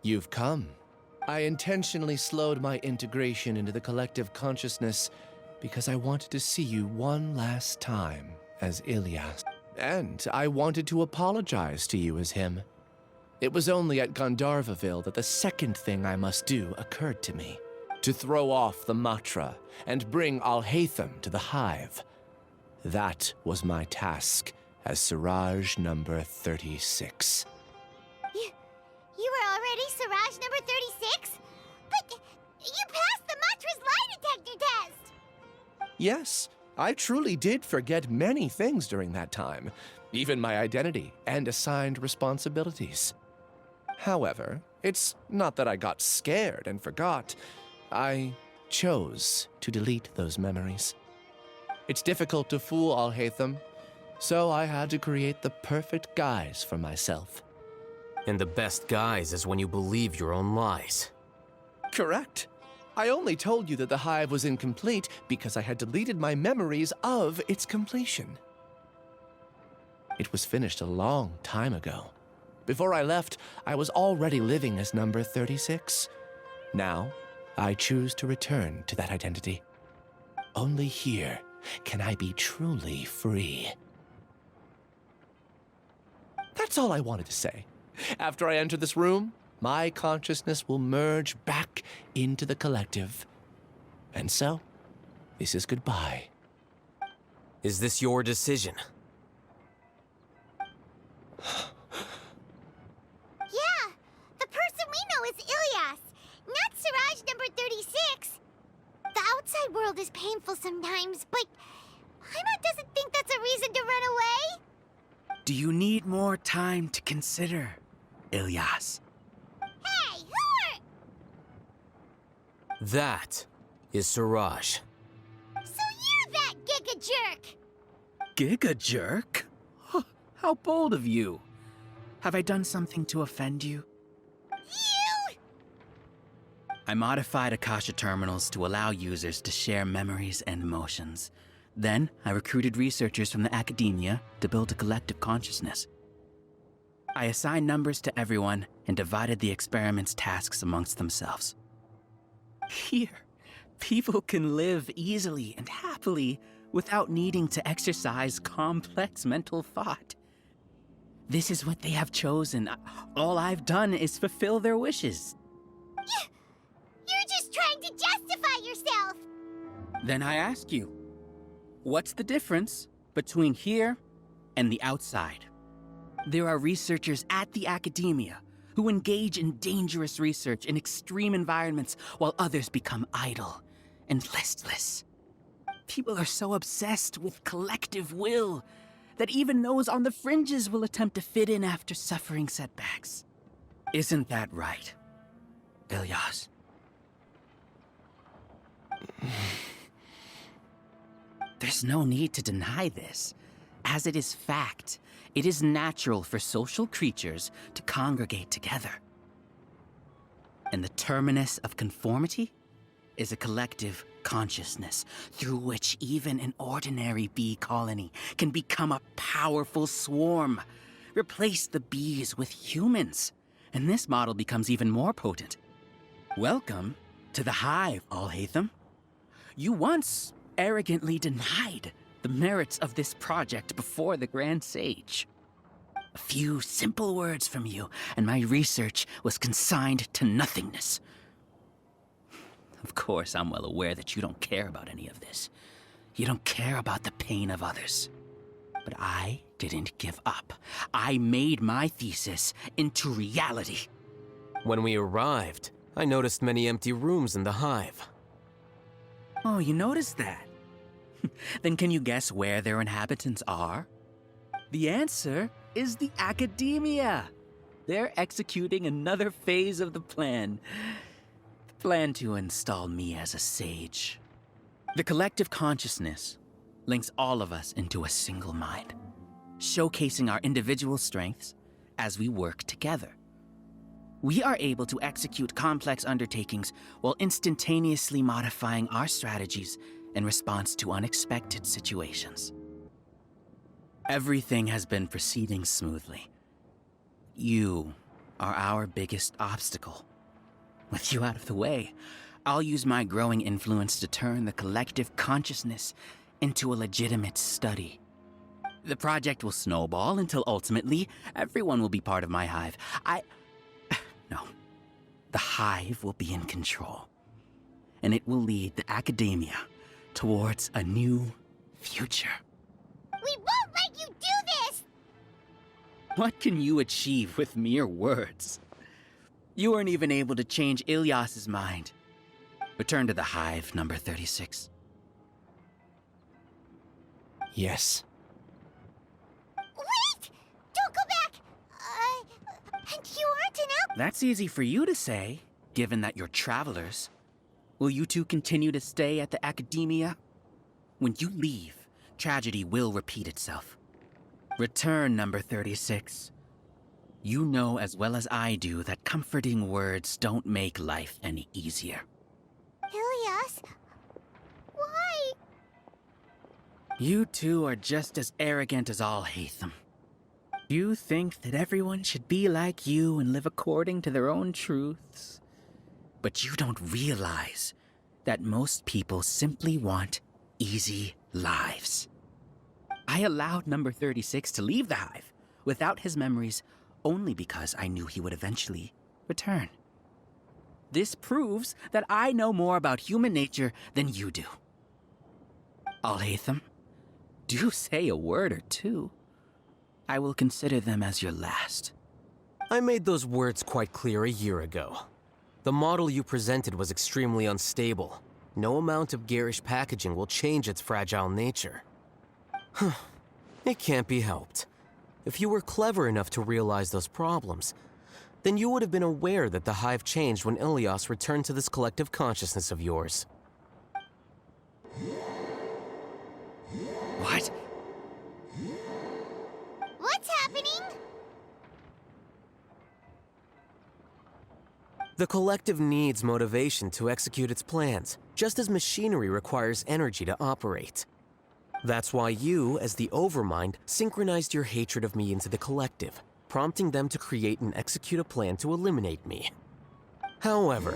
You've come. I intentionally slowed my integration into the collective consciousness because I wanted to see you one last time as Ilyas. And I wanted to apologize to you as him. It was only at Gandharvaville that the second thing I must do occurred to me. To throw off the Matra and bring Alhaitham to the hive. That was my task as Siraj number 36. You were already Siraj number 36? But you passed the Matra's lie detector test! Yes, I truly did forget many things during that time, even my identity and assigned responsibilities. However, it's not that I got scared and forgot. I chose to delete those memories. It's difficult to fool Alhaitham, so I had to create the perfect guise for myself. And the best guise is when you believe your own lies. Correct. I only told you that the hive was incomplete because I had deleted my memories of its completion. It was finished a long time ago. Before I left, I was already living as number 36. Now, I choose to return to that identity. Only here can I be truly free. That's all I wanted to say. After I enter this room, my consciousness will merge back into the collective. And so, this is goodbye. Is this your decision? Yeah, the person we know is Ilyas, not Siraj number 36. The outside world is painful sometimes, but Paimon doesn't think that's a reason to run away. Do you need more time to consider, Ilyas? Hey, who are... That is Siraj. So you're that giga jerk! Giga jerk? Huh, how bold of you. Have I done something to offend you? You! I modified Akasha terminals to allow users to share memories and emotions. Then, I recruited researchers from the academia to build a collective consciousness. I assigned numbers to everyone and divided the experiment's tasks amongst themselves. Here, people can live easily and happily without needing to exercise complex mental thought. This is what they have chosen. All I've done is fulfill their wishes. You're just trying to justify yourself! Then I ask you, what's the difference between here and the outside? There are researchers at the academia who engage in dangerous research in extreme environments while others become idle and listless. People are so obsessed with collective will that even those on the fringes will attempt to fit in after suffering setbacks. Isn't that right, Ilyas? There's no need to deny this. As it is fact, it is natural for social creatures to congregate together. And the terminus of conformity is a collective consciousness through which even an ordinary bee colony can become a powerful swarm. Replace the bees with humans, and this model becomes even more potent. Welcome to the hive, Alhaitham. You once arrogantly denied the merits of this project before the Grand Sage. A few simple words from you, and my research was consigned to nothingness. Of course, I'm well aware that you don't care about any of this. You don't care about the pain of others. But I didn't give up. I made my thesis into reality. When we arrived, I noticed many empty rooms in the hive. Oh, you noticed that? Then can you guess where their inhabitants are? The answer is the academia. They're executing another phase of the plan. The plan to install me as a sage. The collective consciousness links all of us into a single mind, showcasing our individual strengths as we work together. We are able to execute complex undertakings while instantaneously modifying our strategies in response to unexpected situations. Everything has been proceeding smoothly. You are our biggest obstacle. With you out of the way, I'll use my growing influence to turn the collective consciousness into a legitimate study. The project will snowball until ultimately everyone will be part of my hive. No. The hive will be in control. And it will lead the academia towards a new future. We won't let you do this! What can you achieve with mere words? You weren't even able to change Ilyas's mind. Return to the hive, number 36. Yes. Wait! Don't go back! And you aren't an out- That's easy for you to say, given that you're travelers. Will you two continue to stay at the academia? When you leave, tragedy will repeat itself. Return, number 36. You know as well as I do that comforting words don't make life any easier. Ilyas? Why? You two are just as arrogant as Alhaitham. You think that everyone should be like you and live according to their own truths. But you don't realize that most people simply want easy lives. I allowed number 36 to leave the hive without his memories only because I knew he would eventually return. This proves that I know more about human nature than you do. Alhaitham, do say a word or two. I will consider them as your last. I made those words quite clear a year ago. The model you presented was extremely unstable. No amount of garish packaging will change its fragile nature. It can't be helped. If you were clever enough to realize those problems, then you would have been aware that the hive changed when Ilyas returned to this collective consciousness of yours. What? What's happening? The collective needs motivation to execute its plans, just as machinery requires energy to operate. That's why you, as the Overmind, synchronized your hatred of me into the collective, prompting them to create and execute a plan to eliminate me. However,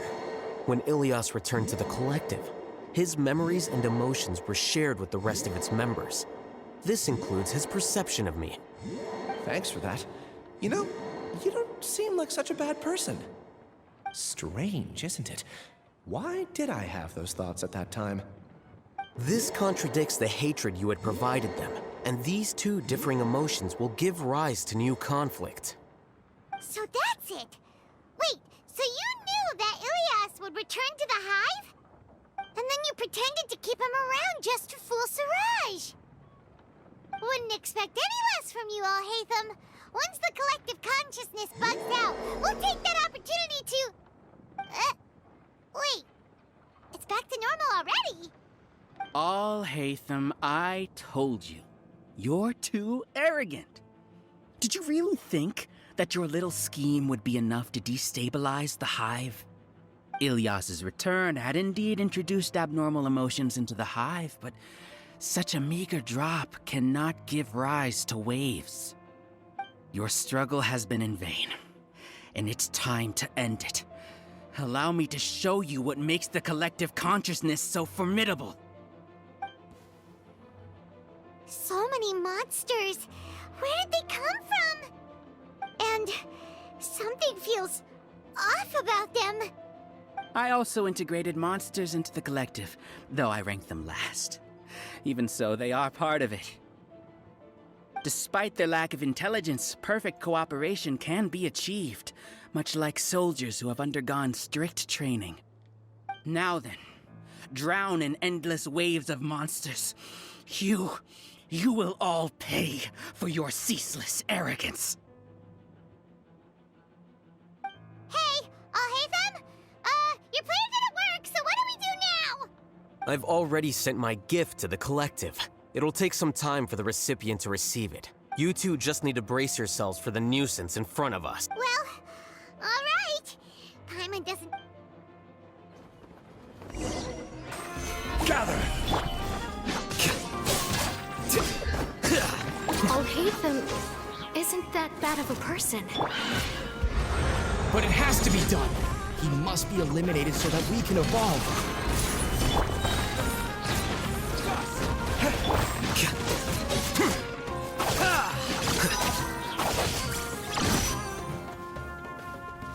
when Ilyas returned to the collective, his memories and emotions were shared with the rest of its members. This includes his perception of me. Thanks for that. You know, you don't seem like such a bad person. Strange, isn't it? Why did I have those thoughts at that time? This contradicts the hatred you had provided them, and these two differing emotions will give rise to new conflict. So that's it. Wait, so you knew that Ilyas would return to the hive? And then you pretended to keep him around just to fool Siraj. Wouldn't expect any less from you, Alhaitham. Once the collective consciousness bugs out, we'll take that opportunity to... wait. It's back to normal already. Alhaitham, I told you. You're too arrogant. Did you really think that your little scheme would be enough to destabilize the hive? Ilyas's return had indeed introduced abnormal emotions into the hive, but such a meager drop cannot give rise to waves. Your struggle has been in vain, and it's time to end it. Allow me to show you what makes the collective consciousness so formidable. So many monsters. Where did they come from? And something feels off about them. I also integrated monsters into the collective, though I ranked them last. Even so, they are part of it. Despite their lack of intelligence, perfect cooperation can be achieved, much like soldiers who have undergone strict training. Now then, drown in endless waves of monsters. You will all pay for your ceaseless arrogance. Hey, Alhaitham? Your plan didn't work, so what do we do now? I've already sent my gift to the collective. It'll take some time for the recipient to receive it. You two just need to brace yourselves for the nuisance in front of us. Well, all right. Paimon doesn't... Gather! Alhaitham isn't that bad of a person. But it has to be done. He must be eliminated so that we can evolve.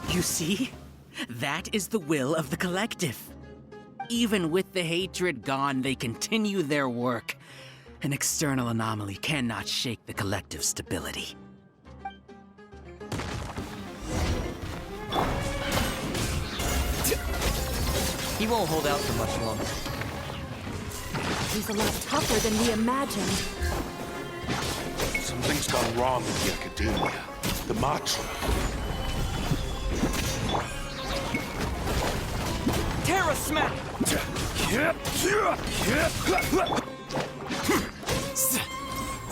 You see? That is the will of the collective. Even with the hatred gone, they continue their work. An external anomaly cannot shake the collective stability. He won't hold out for much longer. He's a lot tougher than we imagined. Something's gone wrong with the Academia. The Matra. Terra Smack!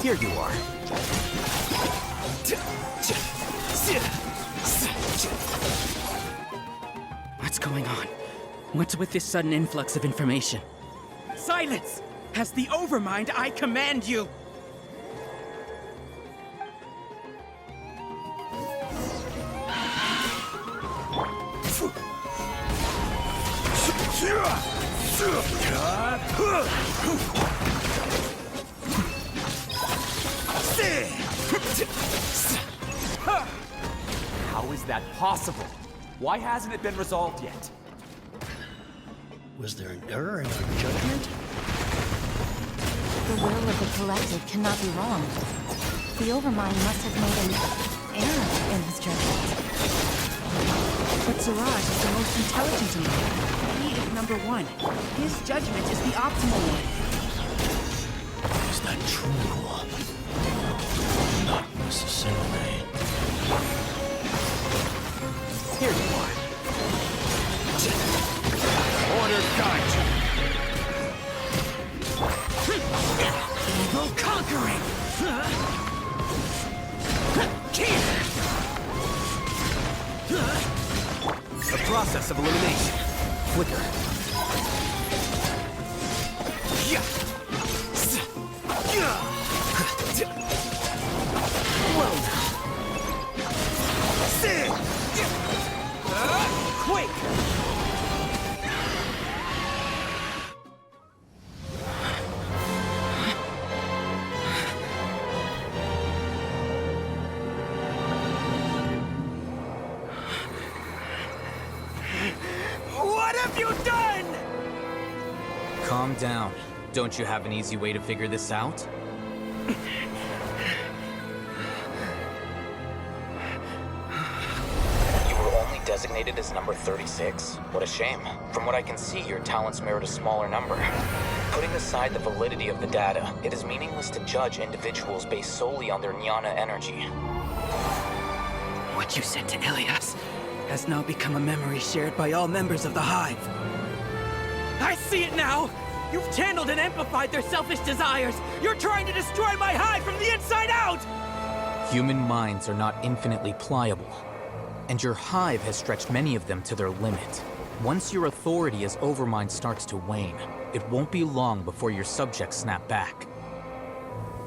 Here you are. What's going on? What's with this sudden influx of information? Silence! As the Overmind, I command you! How is that possible? Why hasn't it been resolved yet? Was there an error in our judgment? The will of the collective cannot be wrong. The Overmind must have made an error in his judgment. But Siraj is the most intelligent among them. He is number one. His judgment is the optimal one. Is that true? Not necessarily. Here you are. Order guide you. Evil conquering! The process of elimination. Flicker. Well done. Quake! What have you done? Calm down. Don't you have an easy way to figure this out? You were only designated as number 36. What a shame. From what I can see, your talents merit a smaller number. Putting aside the validity of the data, it is meaningless to judge individuals based solely on their jnana energy. What you said to Ilias has now become a memory shared by all members of the Hive. I see it now! You've channeled and amplified their selfish desires! You're trying to destroy my Hive from the inside out! Human minds are not infinitely pliable, and your hive has stretched many of them to their limit. Once your authority as Overmind starts to wane, it won't be long before your subjects snap back.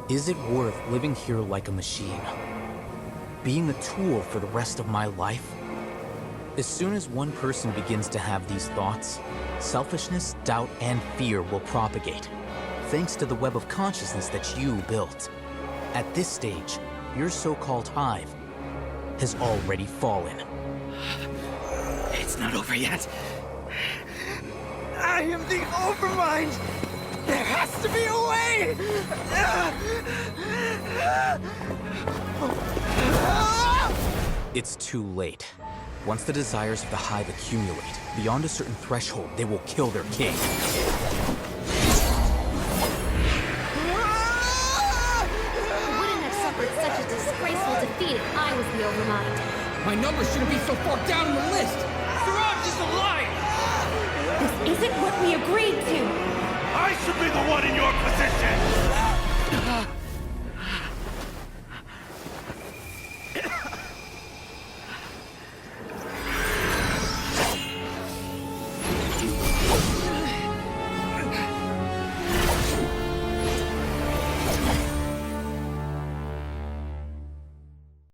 Is it worth living here like a machine? Being a tool for the rest of my life? As soon as one person begins to have these thoughts, selfishness, doubt, and fear will propagate, thanks to the web of consciousness that you built. At this stage, your so-called hive has already fallen. It's not over yet. I am the Overmind! There has to be a way! It's too late. Once the desires of the hive accumulate, beyond a certain threshold, they will kill their king. Wouldn't have suffered such a disgraceful defeat if I was the Overmind. My number shouldn't be so far down the list. Siraj is alive! This isn't what we agreed to! I should be the one in your position!